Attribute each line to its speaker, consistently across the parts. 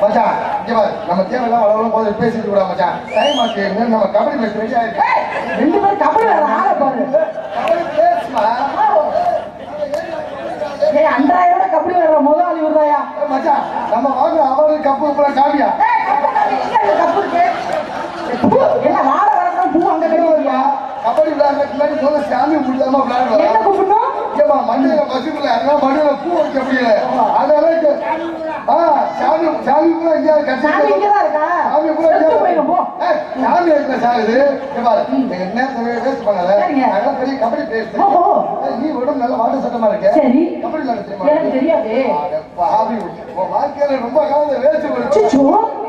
Speaker 1: மச்சான் இங்க பாரு நம்ம தேவையெல்லாம் வளவளவு போது பேசிட்டு கூட மச்சான் டைம் ஆச்சு நம்ம கபடி மேட்ச் ரெடி ஆயிருக்கு
Speaker 2: ரெண்டு பேரும் கபடி வேற ஆள பாரு
Speaker 1: கபடி பேசுமா
Speaker 2: ஏய் அன்றாயோட கபடி வேற முதலாளி விடுறாயா
Speaker 1: மச்சான் நம்ம வாங்க அவரு கப்பு கூட காவியா
Speaker 2: கப்பு இருக்கு என்ன வாட வரணும் பூ அங்க கிடைக்குறியா
Speaker 1: கபடி விளையாடுறதுக்கு முன்னாடி முதல்ல சாமி முடியாம விளையாடுவோம்
Speaker 2: என்ன கூப்பிடணும்
Speaker 1: ஏமா மண்ணில பசுக்குள்ள அதெல்லாம் மண்ணில பூ வைக்க முடியல அதனால சாமி சாமி கூட எங்கேயாவது கட்டி
Speaker 2: சாமி இங்கதான் இருக்கா
Speaker 1: சாமி கூட
Speaker 2: போயிடும்
Speaker 1: சாமி இருக்கிற சாகுது என்ன வேஸ்ட் பண்ணல அதெல்லாம் பெரிய கபடி பேசு நீ உடம்பு நல்ல வாட்ட சட்டமா இருக்க
Speaker 2: சரி
Speaker 1: கபடி விளையாட தெரியுமா
Speaker 2: எனக்கு தெரியாது
Speaker 1: பாவி வாழ்க்கையில ரொம்ப காலம் வேஸ்ட்
Speaker 2: சிச்சு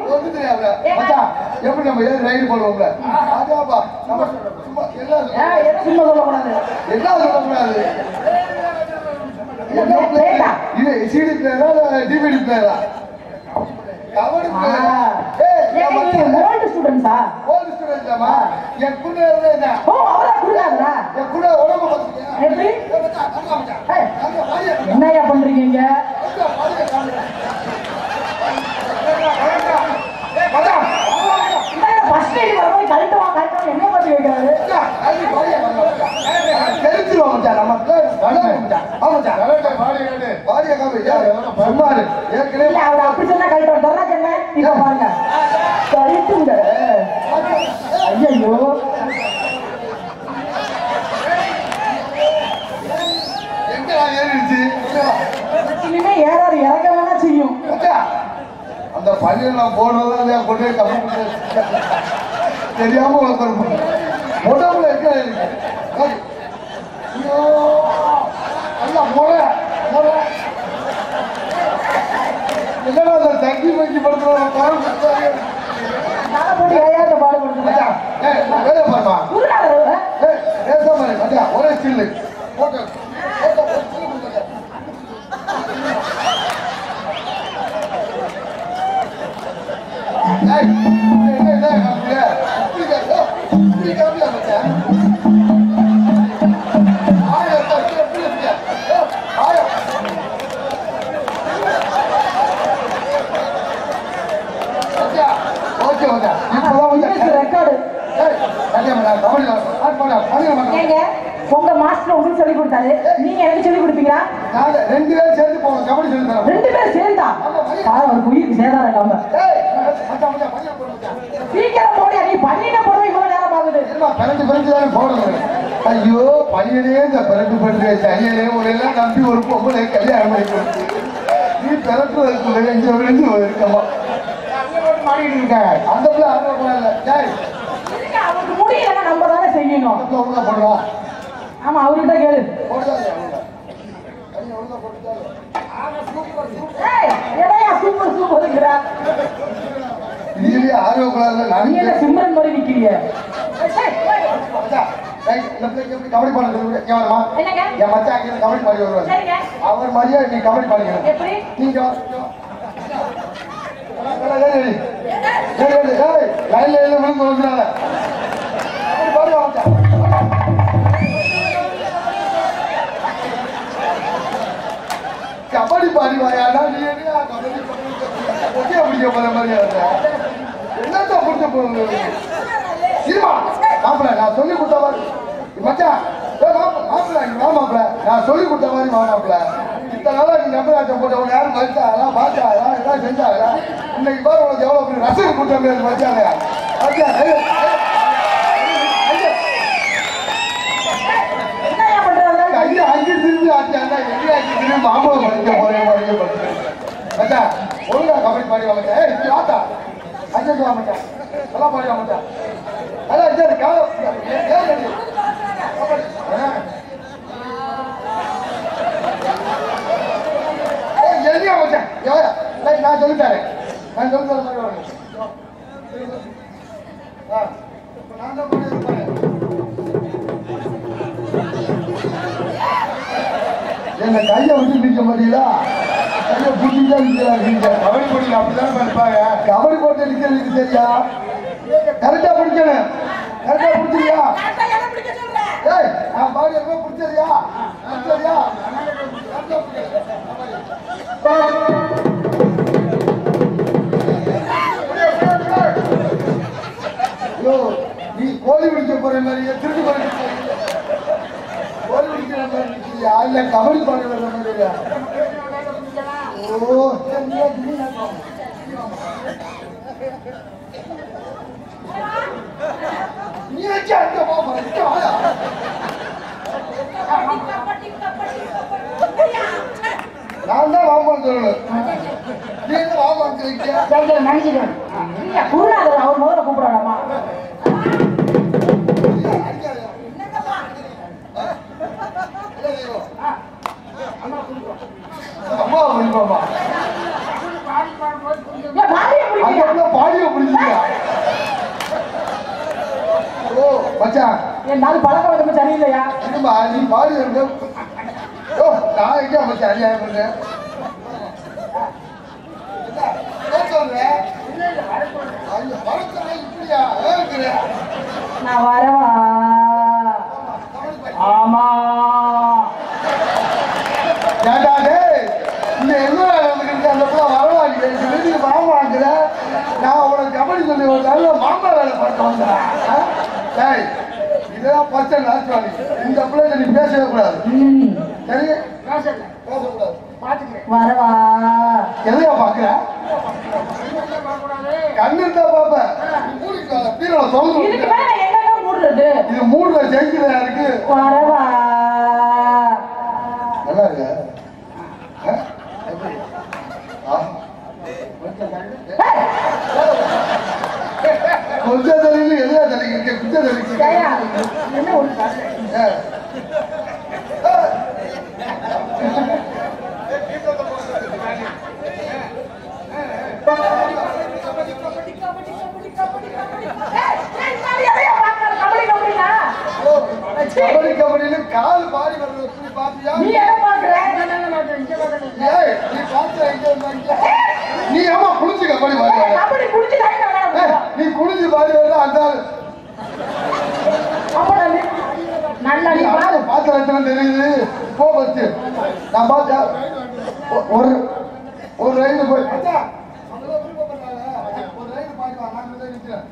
Speaker 1: ஒண்ணு தெரியாத மச்சான் எப்படி நம்ம ஏன் ரைடு போடுவோம்ல அதாப்பா நம்ம சும்மா எல்லாம்
Speaker 2: சும்மா சொல்லக்கூடாது
Speaker 1: என்ன சொல்லக்கூடாது இது சிடி பிளேயரா டிவிடி பிளேயரா கபடி பிளேயர்
Speaker 2: ஓல்ட் ஸ்டூடண்ட்ஸா
Speaker 1: ஓல்ட் ஸ்டூடண்ட்ஸாமா என் கூட என்ன
Speaker 2: ஓ அவரா குடுறாரா
Speaker 1: என் கூட உடம்பு பாத்துக்கியா
Speaker 2: எப்படி என்னையா பண்றீங்க ஃபர்ஸ்ட் டைம் வரும்போது கரெக்டா என்ன பண்ணி வைக்கிறாரு
Speaker 1: தெரிஞ்சிருவோம் மச்சான் நம்ம ஏற்கனவே
Speaker 2: அவர் அப்படி சொன்னா கரெக்டா வந்தாரா சொன்ன இப்ப பாருங்க கரெக்டுங்க ஐயோ
Speaker 1: எங்க ஏறிடுச்சு
Speaker 2: இனிமே ஏறாரு இறங்க வேணா செய்யும்
Speaker 1: அந்த பள்ளியெல்லாம் போடுறதெல்லாம் கொண்டு கம்மி தெரியாம உடம்புல இருக்க என்னடா அந்த தங்கி வங்கி படுத்துறோம் வேலை பாருமா பேசாம மத்தியா ஒரே சில்லு போட்டோ
Speaker 2: உங்க மாஸ்டர் உங்களுக்கு சொல்லி கொடுத்தாரு நீங்க எனக்கு சொல்லி கொடுப்பீங்களா
Speaker 1: ரெண்டு பேரும் சேர்ந்து போவோம் கபடி சொல்லி தரோம்
Speaker 2: ரெண்டு பேரும் சேர்ந்தா ஒரு உயிருக்கு சேதாரம் இல்லாம சீக்கிரம் போடியா நீ பண்ணின போடுற இவ்வளவு நேரம் ஆகுது
Speaker 1: பிறந்து தானே போடணும் ஐயோ பையனே இந்த பிறந்து பண்ற சனியனே உடையெல்லாம் நம்பி ஒரு பொம்பளை கல்யாணம் பண்ணி கொடுத்து நீ பிறக்குறதுக்குள்ள எங்க இருக்கமா மாறிட்டு இருக்க அந்த பிள்ளை
Speaker 2: அவருக்கு முடியலன்னா நம்ம தானே செய்யணும்
Speaker 1: போடுறோம்
Speaker 2: ஆமா அவர்கிட்ட கேளு சூப்பர் சூப்பர்
Speaker 1: இதுலயே ஆர்வக்குள்ள
Speaker 2: சிம்ரன் மாதிரி நிக்கிறீங்க
Speaker 1: கபடி பாடுறது என் மச்சான் கபடி பாடி வருவாரு அவர் மாதிரியா நீ கபடி பாடிக்கணும் நீங்க லைன்ல விழுந்து வந்துடாத கபடி பாடி வாயாடா நீ பிடிக்க போற மாதிரி என்னத்த பிடிச்ச போறது மாப்பிள்ள நான் சொல்லி கொடுத்த மாதிரி மச்சான் மாப்பிள்ள மாப்பிள்ள நான் சொல்லி கொடுத்த மாதிரி மாப்பிள்ள இத்தனை நாளா நீ நம்பராட்சம் போட்டவங்க யாரும் மதிச்சாங்களா பார்த்தாங்களா எல்லாம் செஞ்சாங்களா இன்னைக்கு பாரு உனக்கு எவ்வளவு பெரிய ரசிகர் கூட்டம் மதிச்சாங்க கையை அங்கே திரும்பி ஆச்சாண்டா எங்கே ஆச்சு திரும்பி மாம்பழம் படிக்க போறேன் மச்சா ஒழுங்கா கபடி பாடி வாங்க இப்படி ஆத்தா அஞ்சு வா மச்சா நல்லா பாடி வா மச்சா அதான் இது எழுதியா மச்சான் நான் சொல்லித்தரேன் நான் சொல்லித்தர மாதிரி வரேன் நான் தான் பண்ணி என்ன கையை விட்டு நிற்க மாட்டீங்களா கையை பிடிச்சிதான் நிற்கிறாங்க கபடி போட்டியில் அப்படிதான் இருப்பாங்க கபடி போட்டு நிற்கிறதுக்கு சரியா கரெக்டா பிடிக்கணும் கரெக்டா பிடிச்சிருயா ஏய் நான் பாடி எப்போ பிடிச்சரியா பிடிச்சரியா போற மாதிரி திருட்டு போற ஒரு விக்கிற மாதிரி இருக்கியா இல்ல கபடி பாடு வர்ற மாதிரி ஓ நீ வச்சு அங்க போயா நான் தான் வாமான் சொல்லணும் நீ என்ன வாமான் சொல்லிக்க
Speaker 2: மனுஷன் குருநாதர் அவர் முதல்ல கூப்பிடாடாமா
Speaker 1: அம்மா பாப்பா பாடிய புரிஞ்சுக்கியா ஓ மச்சான்
Speaker 2: என் நாலு பழக்க வழக்கம் சரியில்லையா
Speaker 1: என்னம்மா நீ பாடி வந்து ஓ நான் எங்க மச்சான் அநியாயம் பண்றேன்
Speaker 2: நான் வரவா ஆமா
Speaker 1: ஏண்டா டேய் இந்த என்ன நடந்துக்கிட்டு அந்த புள்ள வரவாங்க வீட்டுக்கு மாமாங்கிற நான் உனக்கு கபடி சொல்லி ஒரு நல்ல மாமா வேலை பார்த்து வந்தேன் டேய் இதெல்லாம் பச்சை நாச்சுவாளி இந்த பிள்ளைகிட்ட நீ பேசவே கூடாது சரி பேசக்கூடாது
Speaker 2: வரவா
Speaker 1: எதையா பாக்குற கண்ணு தான் பாப்பேன் பீரோல சொல்லுங்க
Speaker 2: இதுக்கு மேல நான் என்னங்க மூடுறது
Speaker 1: இது மூணுல ஜெயிக்கிறதா இருக்கு
Speaker 2: வரவா
Speaker 1: நல்லா இருக்கு கொஞ்சம் தெரியல எதுவா தெரியல குஞ்ச தெரியல
Speaker 2: என்ன ஒரு
Speaker 1: கபடி கபடின்னு கால் பாடி வர்றது பாத்தியா
Speaker 2: நீ என்ன பாக்குற
Speaker 1: நீ பாத்தியா நீ ஏமா குளிச்சு கபடி பாடி
Speaker 2: கபடி குடிச்சு
Speaker 1: நீ குளிச்சு பாடி வரல அந்த
Speaker 2: நல்லா நீ
Speaker 1: பாத்திர தெரியுது போ பச்சு நான் பார்த்தா ஒரு ரைடு போய் ஒரு ரைடு பாடி வா நான் நிற்கிறேன்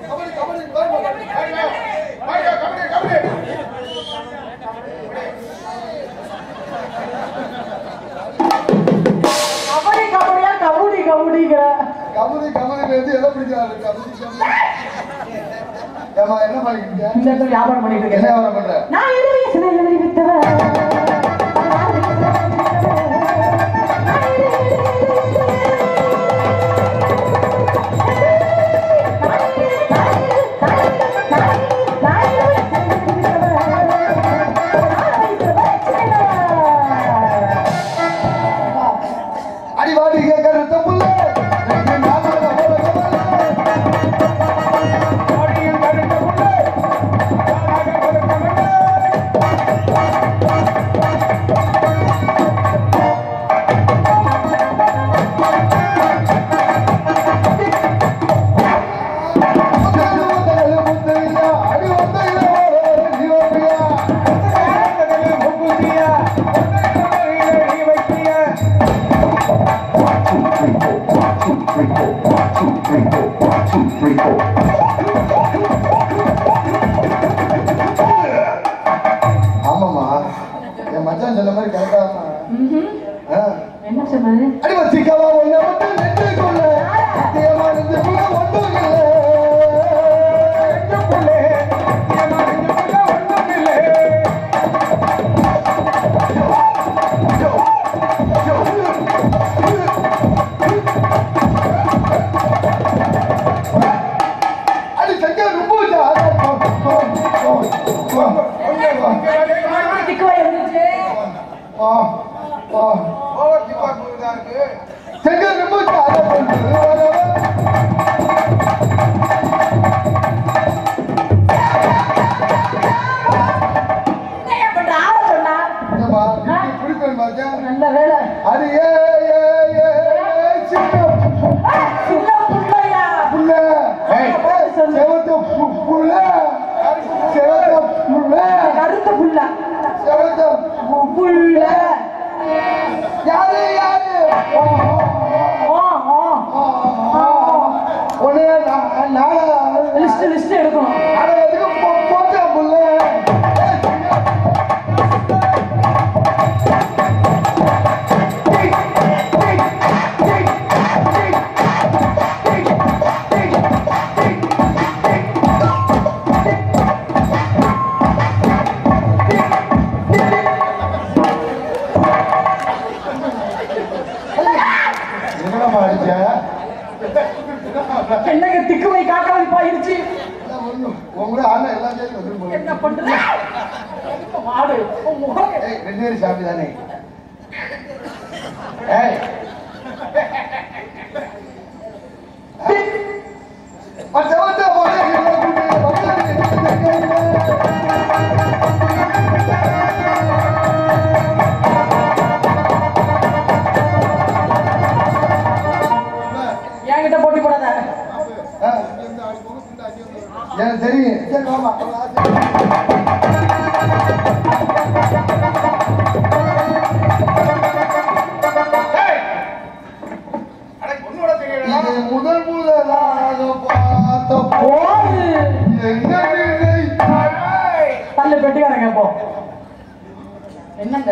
Speaker 1: கபடி கபடி கபடி கபடி
Speaker 2: கபடி கபடியா கபடி கபடிங்கிற
Speaker 1: கபடி கபடி வந்து எதை பிடிக்கிறாரு கபடி ஏமா என்ன பண்ணிக்கிட்டு
Speaker 2: இந்த இடத்துல வியாபாரம் பண்ணிட்டு இருக்கேன்
Speaker 1: என்ன வியாபாரம் பண்ற
Speaker 2: நான் எழுதி எழுதி வித்தவன்
Speaker 1: அடிவாடி கருத்த புள்ள ஆமாமா என் மச்சான் சொன்ன மாதிரி கரெக்டா
Speaker 2: என்ன சொன்னது
Speaker 1: அடிவச்சிக்கவா ஒண்ணு மட்டும் நெஞ்சுக்குள்ள தேமா நெஞ்சுக்குள்ள ஒன்றும் இல்லை நெஞ்சுக்குள்ளே தேமா நெஞ்சுக்குள்ள ஒன்றும் இல்லை அடி சங்க ரொம்ப
Speaker 2: திக்குவா இருந்துச்சு
Speaker 1: செங்க ரொம்ப
Speaker 2: நல்ல வேலை
Speaker 1: அது சின்ன
Speaker 2: புள்ளையா
Speaker 1: புள்ள செவத்த புள்ள செவத்த புள்ள
Speaker 2: கருத்த புள்ள
Speaker 1: செவத்த
Speaker 2: புள்ள
Speaker 1: யாரு யாரு
Speaker 2: ஓ ஓ
Speaker 1: உடனே
Speaker 2: லிஸ்ட் எடுக்கணும்.
Speaker 1: போட்டா புள்ள
Speaker 2: என்னங்க திக்குமை காக்காம பாயிருச்சு.
Speaker 1: உங்களோட அண்ணன் எல்லாம் சேர்த்து வந்துருப்போம்.
Speaker 2: என்ன பண்றது? மாடு
Speaker 1: ரெண்டு பேரும் சாப்பிட்டு தானே
Speaker 2: என்கிட்ட போட்டி போடாத.
Speaker 1: எனக்கு தெரியும். சரி வாமா. இது முதல் முதலாக பார்த்த
Speaker 2: போது தள்ளு பெட்டிக்காரங்க போ. என்னங்க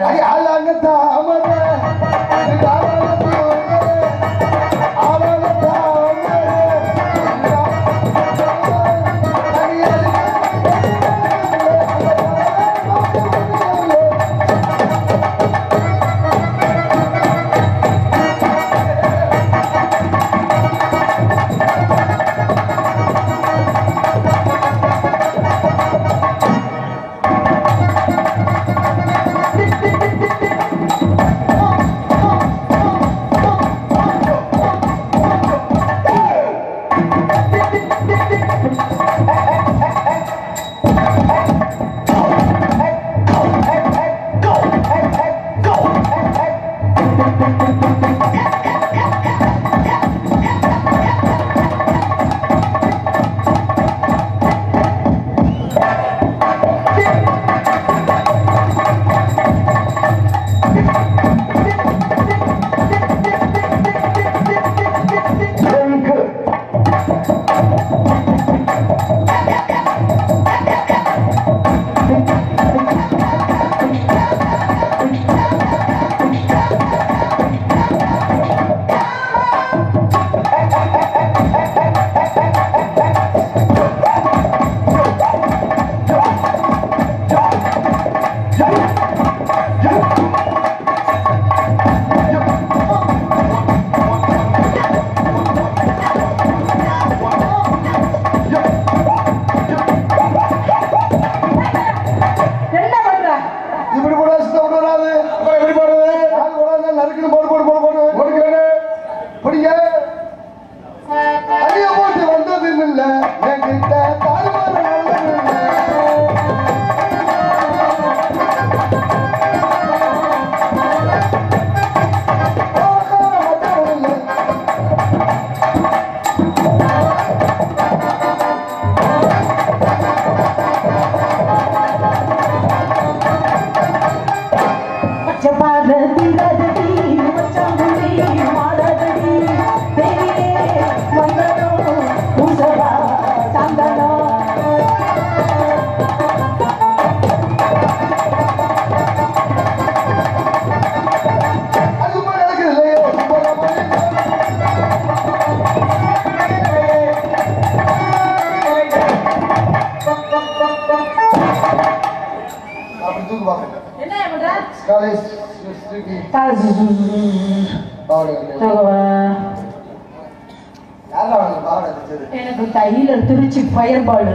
Speaker 2: எனக்கு டைலர் திருச்சி பயர்பாடு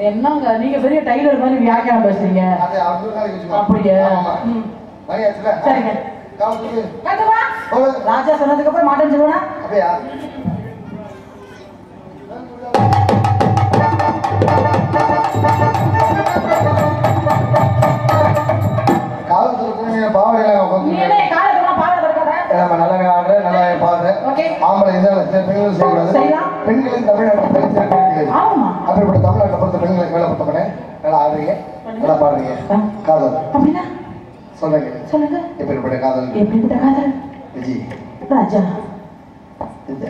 Speaker 2: என்னங்க நீங்க பெரிய டைலர் மாதிரி வியாக்கியானம் பேசுறீங்க. அப்படியே சரிங்க. ராஜா சொன்னதுக்கு அப்புறம் மாட்டேன்னு சொல்லுவேன். அப்படியா பெண்களின் தமிழ்நாட்டு அப்படிப்பட்ட தமிழ்நாட்டை பொறுத்த பெண்களுக்கு மேல பொறுத்தவனே நல்லா ஆடுறீங்க, நல்லா பாடுறீங்க. காதல் சொல்லுங்க, எப்படிப்பட்ட காதல்? விஜி
Speaker 3: ராஜா
Speaker 2: இந்த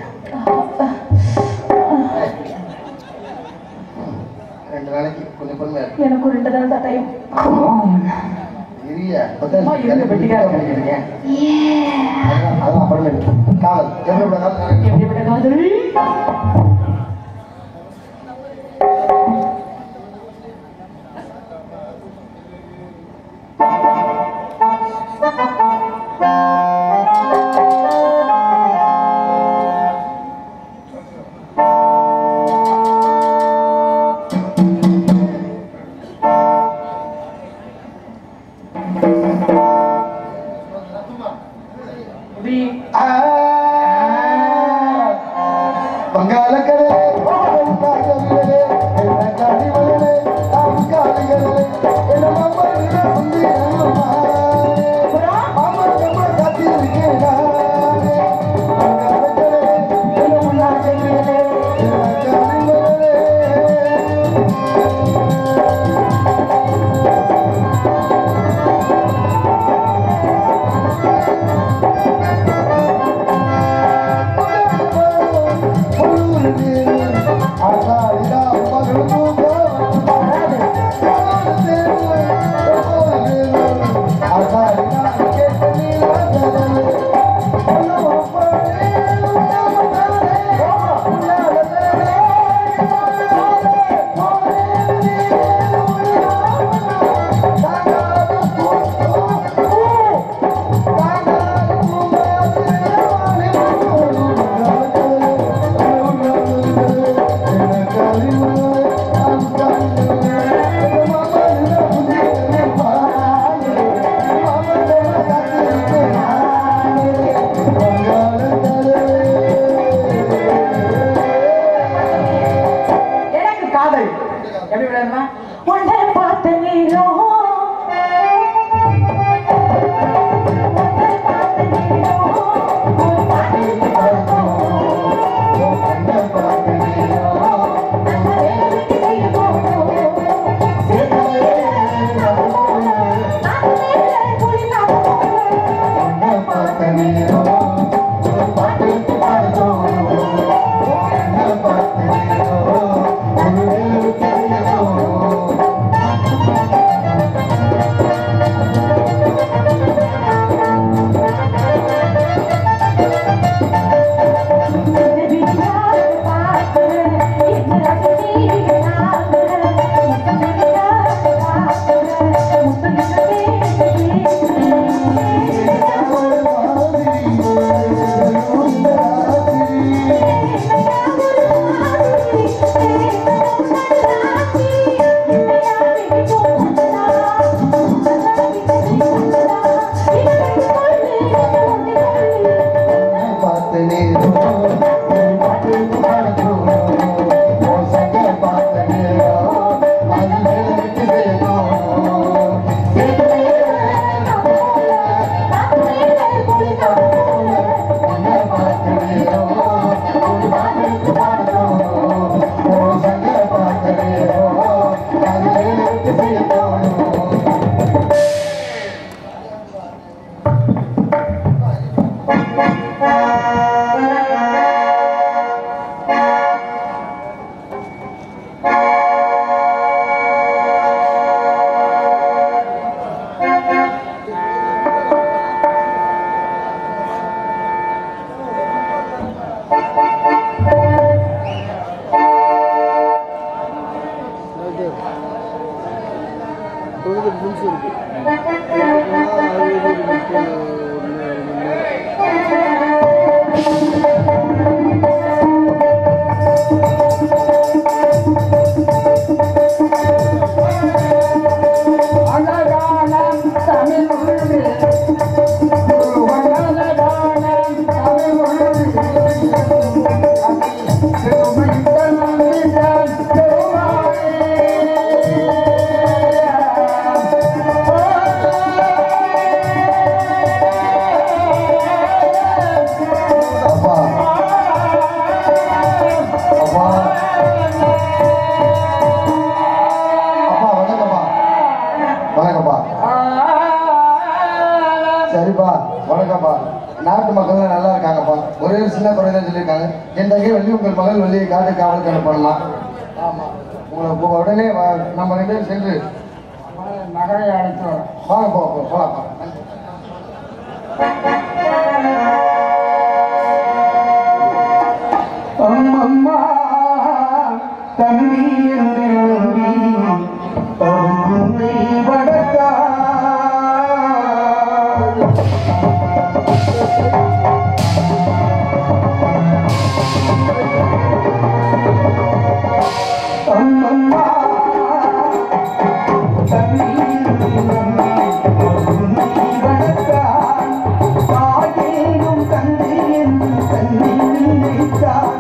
Speaker 2: 2 நாளைக்கு கொஞ்சம் பொறுமையா இருக்கு.
Speaker 3: எனக்கு 2 நாள் தான் டைம்.
Speaker 2: இரியா அதான் அப்புறமேட்டு காதல் எப்படிப்பட்ட காதல்
Speaker 3: எப்படிப்பட்ட காதல்?
Speaker 2: சரிப்பா வணக்கம்ப்பா
Speaker 1: நாட்டு மக்கள் நல்லா இருக்காங்கப்பா. ஒரே ஒரு சின்ன குறைதான் சொல்லியிருக்காங்க. என் தங்கை வள்ளி உங்கள் மகள் வள்ளியை காட்டு காவலுக்கு அனுப்பணுமா? ஆமாம். உங்களை உடனே நம்ம 2 பேரும் சென்று நகரை அழைத்து வரோம். வாங்க போகலாம்ப்பா.
Speaker 2: அம்மம்மா தம்பி என்று நம்பி தந்தை வடக்கா அம்மம்மா தம்பி என்று நம்பி தந்தை வடக்கா தாயேனும் தந்தை என்று தன்னை நினைத்தார்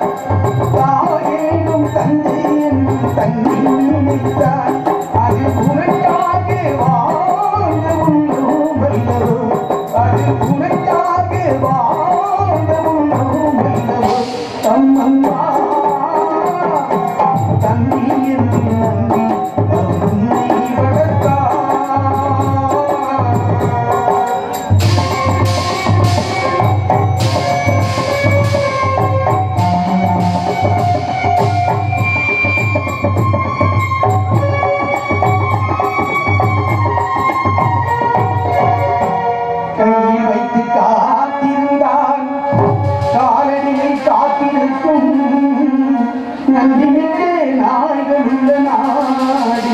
Speaker 2: தாயேனும் தந்தை என்று தன்னை நினைத்தார் அது உனக்காக வாழ்ந்த உண்ணும் வல்லவோ அது உனக்காக வாழ்ந்த உண்ணும் வல்லவோ அம்மம்மா தந்தை என்று நம்பி உன்னை வளர்த்தார் கையில் வைத்து காத்திருந்தான் காலடியை காத்திருக்கும் நந்தினிக்கு நாய்கள் உள்ள நாடு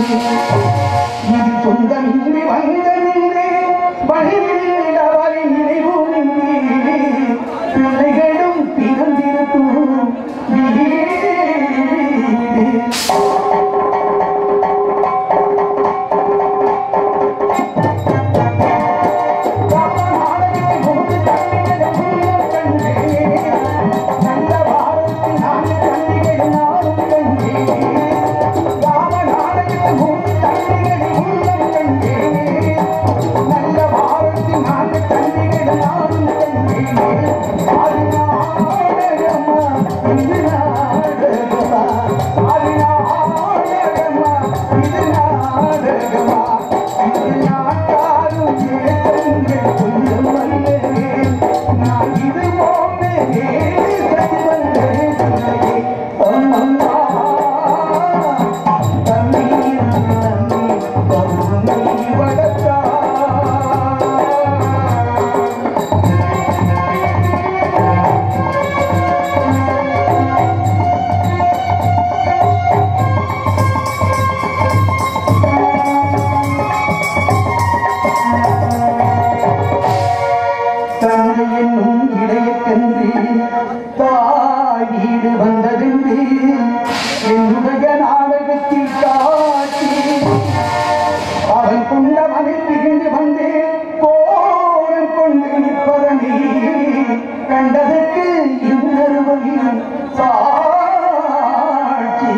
Speaker 2: இது சொந்தமின்றி வந்தனின்றி வழிவிடவரை நினைவுமின்றி பிள்ளைகளும் பிறந்திருக்கும் வீடு என்னும் இடையக்கன்று தாய் வீடு வந்ததென்று என்னுடைய நாடகத்தில் காட்டி அவன் கொண்ட மனில் பிரிந்து வந்து கோலம் கொண்டு நிற்பதனை கண்டதற்கு இன்னொரு வகையில் சாட்சி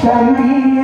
Speaker 2: Thank you.